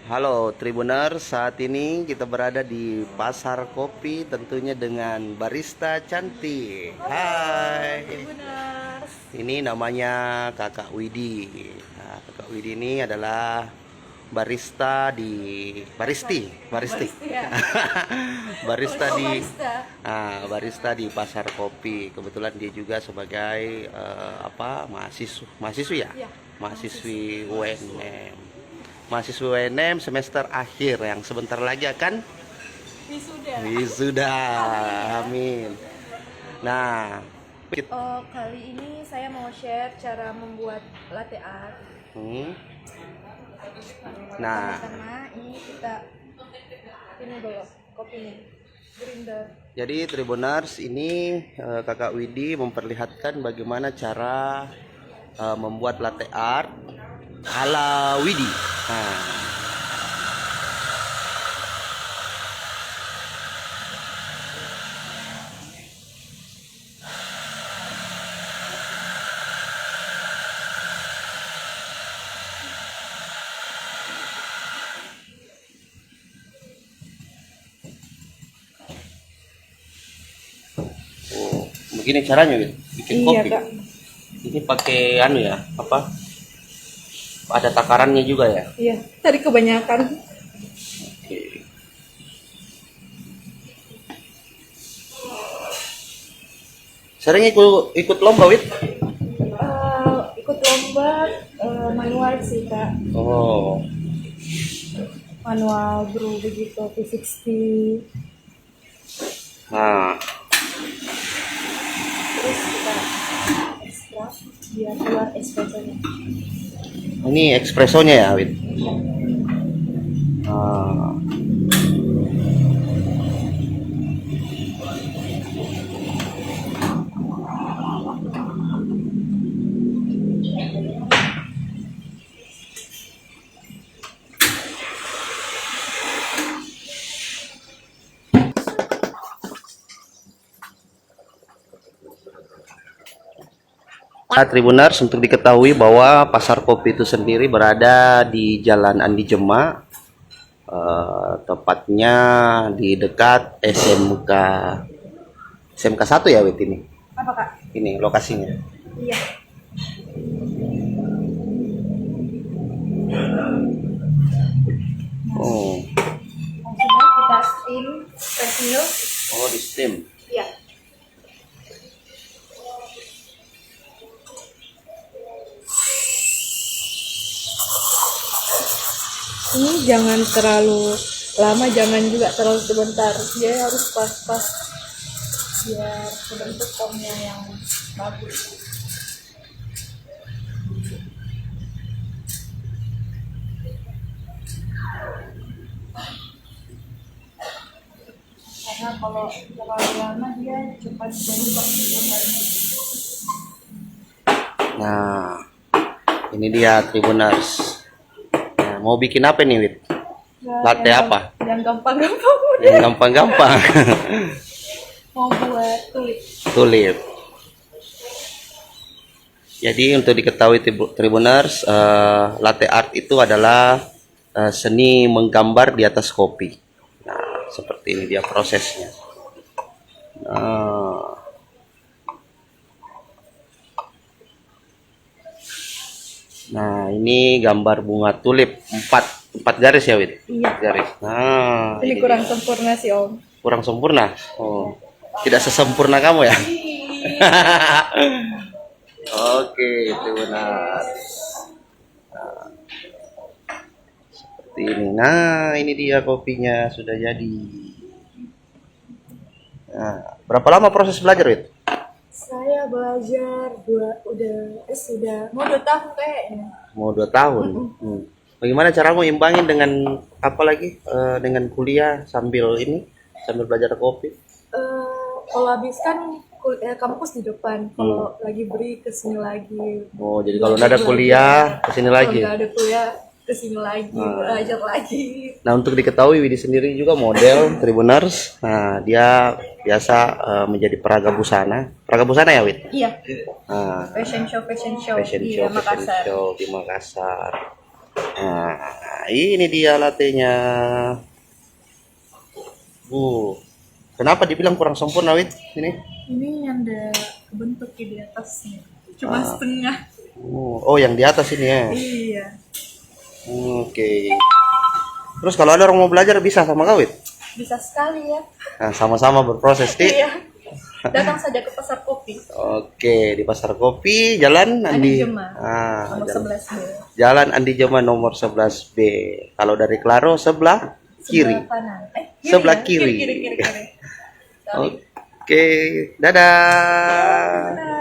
Halo Tribuners, saat ini kita berada di Pasar Kopi tentunya dengan barista cantik. Hai. Tribuners. Ini namanya Kakak Widi. Nah, Kakak Widi ini adalah barista di Baristi. Ya. Barista Oh, di barista. barista di Pasar Kopi. Kebetulan dia juga sebagai mahasiswi ya? Ya, Mahasiswi UNM. Mahasiswa UNM semester akhir yang sebentar lagi akan Wisuda. wisuda. Amin. Nah, Oh, kali ini saya mau share cara membuat latte art. hmm, nah, Pertama ini kita dulu kopinya. Grinder. jadi Tribuners ini Kakak Widi memperlihatkan bagaimana cara membuat latte art ala Widi. Nah, begini caranya gitu, bikin Iya, kopi. Kak. Ini pakai ya, apa? Ada takarannya juga ya. Iya, tadi kebanyakan. Oke. Sering ikut lomba, Wid? Ikut lomba manual sih, Kak. Oh, Manual brew begitu, P60. nah, Terus kita ekstrak biar keluar espressonya. ini espressonya ya, Wid? Nah, Tribuners, untuk diketahui bahwa Pasar Kopi itu sendiri berada di Jalan Andi Jema, tepatnya di dekat SMK 1 ya, Wid, ini. Apa, Kak? Ini lokasinya. Iya. Oh, Langsung kita steam kecil. oh di steam. Iya. Ini jangan terlalu lama, jangan juga terlalu sebentar. Dia harus pas-pas biar terbentuk foamnya yang bagus. Karena kalau terlalu lama dia cepat berubah gambarnya. Nah, ini dia Tribuners. Nah, mau bikin apa nih, Wid? Latte apa? Yang gampang-gampang udah. Yang gampang-gampang. Mau buat tulip. Tulip. Jadi untuk diketahui Tribuners, latte art itu adalah seni menggambar di atas kopi. Nah, seperti ini dia prosesnya. Nah, ini gambar bunga tulip empat garis ya, Wid? Iya. 4 garis. Nah, Ini kurang sempurna sih, Om. kurang sempurna. Oh, tidak sesempurna kamu ya? Oke, itu benar. Nah, seperti ini. Nah, ini dia kopinya sudah jadi. Nah, berapa lama proses belajar, Wid? Saya belajar sudah mau 2 tahun kayaknya. Mau 2 tahun. Bagaimana caramu imbangin dengan apa lagi? Dengan kuliah sambil belajar kopi? Kalau habis kan kampus di depan, kalau lagi beri kesini lagi. Oh, jadi kalau nggak ada kuliah kesini lagi. Kalau nggak ada kuliah kesini lagi, belajar lagi. Nah, untuk diketahui Widi sendiri juga model Tribuners. Nah, dia biasa menjadi peraga busana. Peraga busana ya, Wid? Iya. Nah, Fashion show fashion di show Makassar. di Makassar. Nah, ini dia latenya. Kenapa dibilang kurang sempurna, Wit? Ini yang ada bentuk di atasnya. Cuma setengah. Oh, yang di atas ini ya. Iya. Oke. Terus kalau ada orang mau belajar bisa sama kau, Wit? Bisa sekali ya. Nah, sama-sama berproses, Ti. Iya. Datang saja ke pasar kopi. Oke, di Pasar Kopi, Jalan Andi Jema. Ah, Nomor jalan, 11B. Jalan Andi Jema nomor 11B. Kalau dari Klaro sebelah kiri. Sebelah kanan. Sebelah ya? kiri. Kiri. Sorry. Oke, dadah.